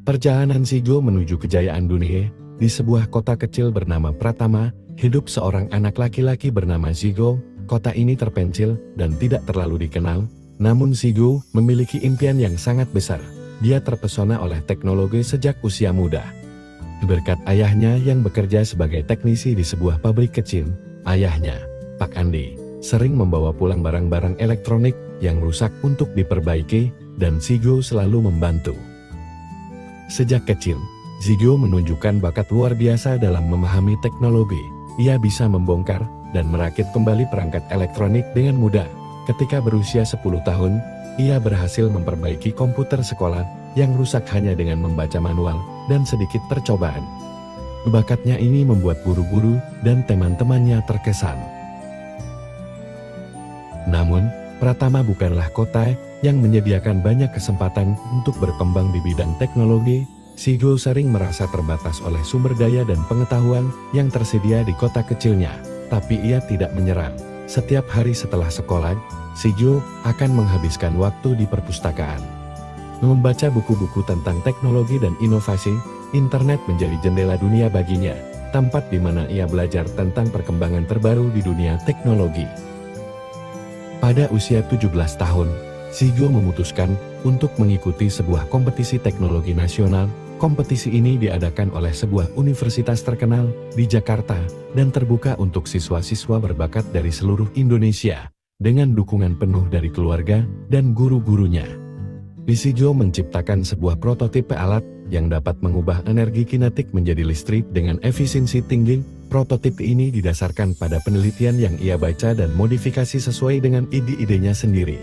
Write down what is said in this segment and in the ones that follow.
Perjalanan Shigo menuju kejayaan dunia. Di sebuah kota kecil bernama Pratama, hidup seorang anak laki-laki bernama Shigo. Kota ini terpencil dan tidak terlalu dikenal, namun Shigo memiliki impian yang sangat besar. Dia terpesona oleh teknologi sejak usia muda. Berkat ayahnya yang bekerja sebagai teknisi di sebuah pabrik kecil, ayahnya, Pak Andi, sering membawa pulang barang-barang elektronik yang rusak untuk diperbaiki, dan Shigo selalu membantu. Sejak kecil, Shigo menunjukkan bakat luar biasa dalam memahami teknologi. Ia bisa membongkar dan merakit kembali perangkat elektronik dengan mudah. Ketika berusia 10 tahun, ia berhasil memperbaiki komputer sekolah yang rusak hanya dengan membaca manual dan sedikit percobaan. Bakatnya ini membuat guru-guru dan teman-temannya terkesan. Namun, Pratama bukanlah kota yang menyediakan banyak kesempatan untuk berkembang di bidang teknologi. Shigo sering merasa terbatas oleh sumber daya dan pengetahuan yang tersedia di kota kecilnya, tapi ia tidak menyerah. Setiap hari setelah sekolah, Shigo akan menghabiskan waktu di perpustakaan. Membaca buku-buku tentang teknologi dan inovasi, internet menjadi jendela dunia baginya, tempat di mana ia belajar tentang perkembangan terbaru di dunia teknologi. Pada usia 17 tahun, Shigo memutuskan untuk mengikuti sebuah kompetisi teknologi nasional. Kompetisi ini diadakan oleh sebuah universitas terkenal di Jakarta dan terbuka untuk siswa-siswa berbakat dari seluruh Indonesia dengan dukungan penuh dari keluarga dan guru-gurunya. Shigo menciptakan sebuah prototipe alat yang dapat mengubah energi kinetik menjadi listrik dengan efisiensi tinggi. Prototipe ini didasarkan pada penelitian yang ia baca dan modifikasi sesuai dengan ide-idenya sendiri.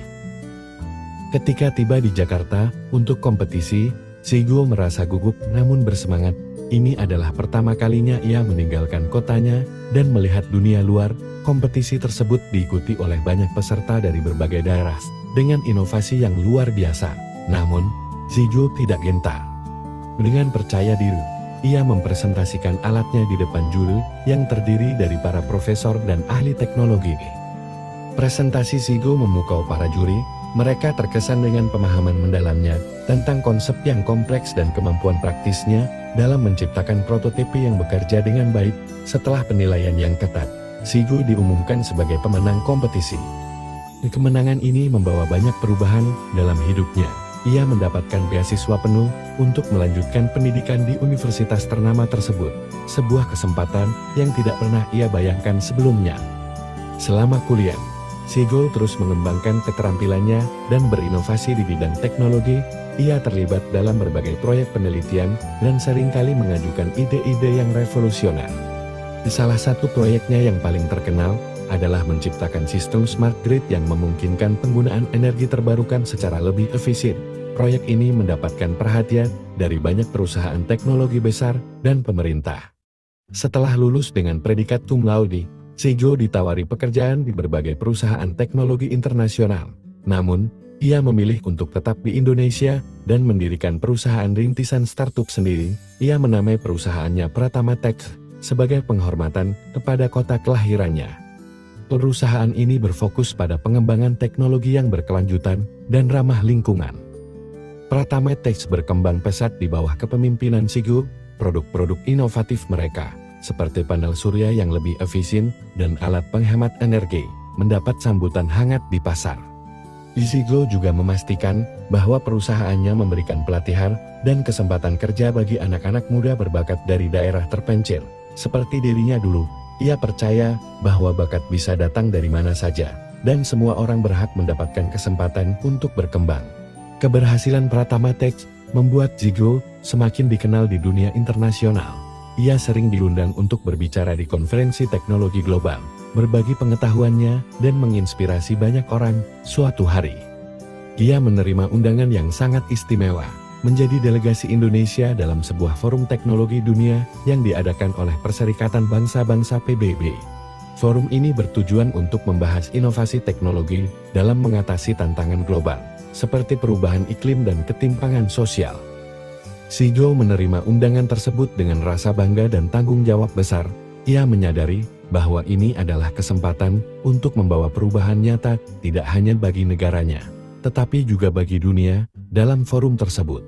Ketika tiba di Jakarta untuk kompetisi, Shigo merasa gugup namun bersemangat. Ini adalah pertama kalinya ia meninggalkan kotanya dan melihat dunia luar. Kompetisi tersebut diikuti oleh banyak peserta dari berbagai daerah dengan inovasi yang luar biasa. Namun, Shigo tidak gentar. Dengan percaya diri, ia mempresentasikan alatnya di depan juri yang terdiri dari para profesor dan ahli teknologi. Presentasi Shigo memukau para juri. Mereka terkesan dengan pemahaman mendalamnya tentang konsep yang kompleks dan kemampuan praktisnya dalam menciptakan prototipe yang bekerja dengan baik. Setelah penilaian yang ketat, Shigo diumumkan sebagai pemenang kompetisi. Kemenangan ini membawa banyak perubahan dalam hidupnya. Ia mendapatkan beasiswa penuh untuk melanjutkan pendidikan di universitas ternama tersebut, sebuah kesempatan yang tidak pernah ia bayangkan sebelumnya. Selama kuliah, Shigo terus mengembangkan keterampilannya dan berinovasi di bidang teknologi. Ia terlibat dalam berbagai proyek penelitian dan seringkali mengajukan ide-ide yang revolusioner. Salah satu proyeknya yang paling terkenal adalah menciptakan sistem smart grid yang memungkinkan penggunaan energi terbarukan secara lebih efisien. Proyek ini mendapatkan perhatian dari banyak perusahaan teknologi besar dan pemerintah. Setelah lulus dengan predikat cum laude, Shigo ditawari pekerjaan di berbagai perusahaan teknologi internasional. Namun, ia memilih untuk tetap di Indonesia dan mendirikan perusahaan rintisan startup sendiri. Ia menamai perusahaannya Pratama Tech sebagai penghormatan kepada kota kelahirannya. Perusahaan ini berfokus pada pengembangan teknologi yang berkelanjutan dan ramah lingkungan. Pratama Tech berkembang pesat di bawah kepemimpinan Shigo. Produk-produk inovatif mereka, seperti panel surya yang lebih efisien dan alat penghemat energi, mendapat sambutan hangat di pasar. Shigo juga memastikan bahwa perusahaannya memberikan pelatihan dan kesempatan kerja bagi anak-anak muda berbakat dari daerah terpencil. Seperti dirinya dulu, ia percaya bahwa bakat bisa datang dari mana saja, dan semua orang berhak mendapatkan kesempatan untuk berkembang. Keberhasilan Pratama Tech membuat Shigo semakin dikenal di dunia internasional. Ia sering diundang untuk berbicara di konferensi teknologi global, berbagi pengetahuannya, dan menginspirasi banyak orang. Suatu hari, ia menerima undangan yang sangat istimewa, menjadi delegasi Indonesia dalam sebuah forum teknologi dunia yang diadakan oleh Perserikatan Bangsa-Bangsa PBB. Forum ini bertujuan untuk membahas inovasi teknologi dalam mengatasi tantangan global, seperti perubahan iklim dan ketimpangan sosial. Shigo menerima undangan tersebut dengan rasa bangga dan tanggung jawab besar. Ia menyadari bahwa ini adalah kesempatan untuk membawa perubahan nyata tidak hanya bagi negaranya, tetapi juga bagi dunia dalam forum tersebut.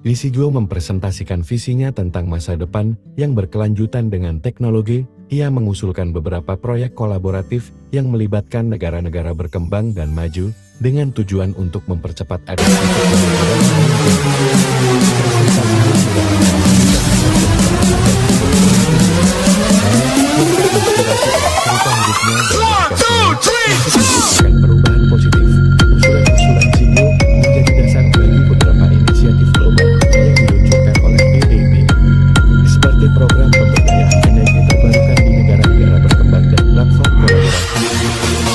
Lee Si-jo mempresentasikan visinya tentang masa depan yang berkelanjutan dengan teknologi. Ia mengusulkan beberapa proyek kolaboratif yang melibatkan negara-negara berkembang dan maju dengan tujuan untuk mempercepat adopsi perubahan positif. Usulan-usulan Si-jo menjadi dasar bagi beberapa inisiatif global yang diluncurkan oleh PDB, seperti program pemberdayaan energi terbarukan di negara-negara berkembang dan platform kolaborasi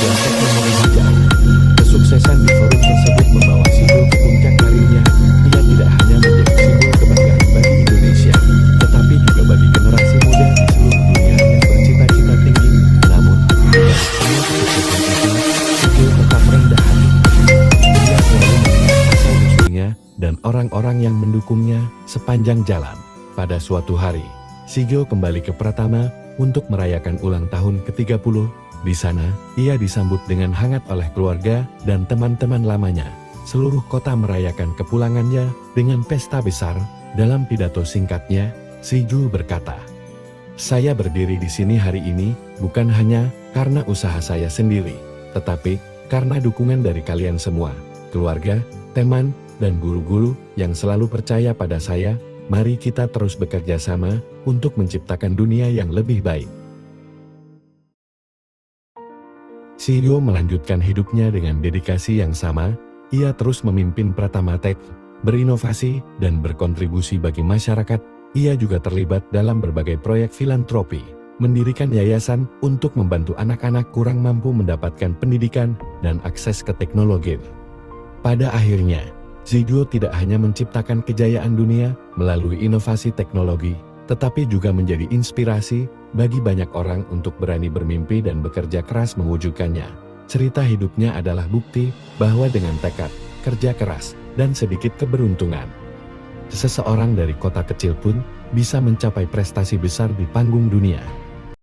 dan teknologi hijau. Kesuksesan di forum tersebut membawa Si-jo ke puncak karirnya. Ia tidak hanya menjadi simbol kebanggaan bagi Indonesia, tetapi juga bagi generasi muda di seluruh dunia yang bercita-cita tinggi. Namun, dari semua kesuksesan itu, Si-jo tetap rendah hati. Dia selalu mengingat asal-usulnya dan orang-orang yang mendukungnya sepanjang jalan. Pada suatu hari, Si-jo kembali ke Pratama untuk merayakan ulang tahun ke-30. Di sana, ia disambut dengan hangat oleh keluarga dan teman-teman lamanya. Seluruh kota merayakan kepulangannya dengan pesta besar. Dalam pidato singkatnya, Si-jo berkata, "Saya berdiri di sini hari ini bukan hanya karena usaha saya sendiri, tetapi karena dukungan dari kalian semua, keluarga, teman, dan guru-guru yang selalu percaya pada saya. Mari kita terus bekerja sama untuk menciptakan dunia yang lebih baik." Si-jo melanjutkan hidupnya dengan dedikasi yang sama. Ia terus memimpin Pratama Tech, berinovasi dan berkontribusi bagi masyarakat. Ia juga terlibat dalam berbagai proyek filantropi, mendirikan yayasan untuk membantu anak-anak kurang mampu mendapatkan pendidikan dan akses ke teknologi. Pada akhirnya, Si-jo tidak hanya menciptakan kejayaan dunia melalui inovasi teknologi, tetapi juga menjadi inspirasi bagi banyak orang untuk berani bermimpi dan bekerja keras mewujudkannya. Cerita hidupnya adalah bukti bahwa dengan tekad, kerja keras, dan sedikit keberuntungan, seseorang dari kota kecil pun bisa mencapai prestasi besar di panggung dunia.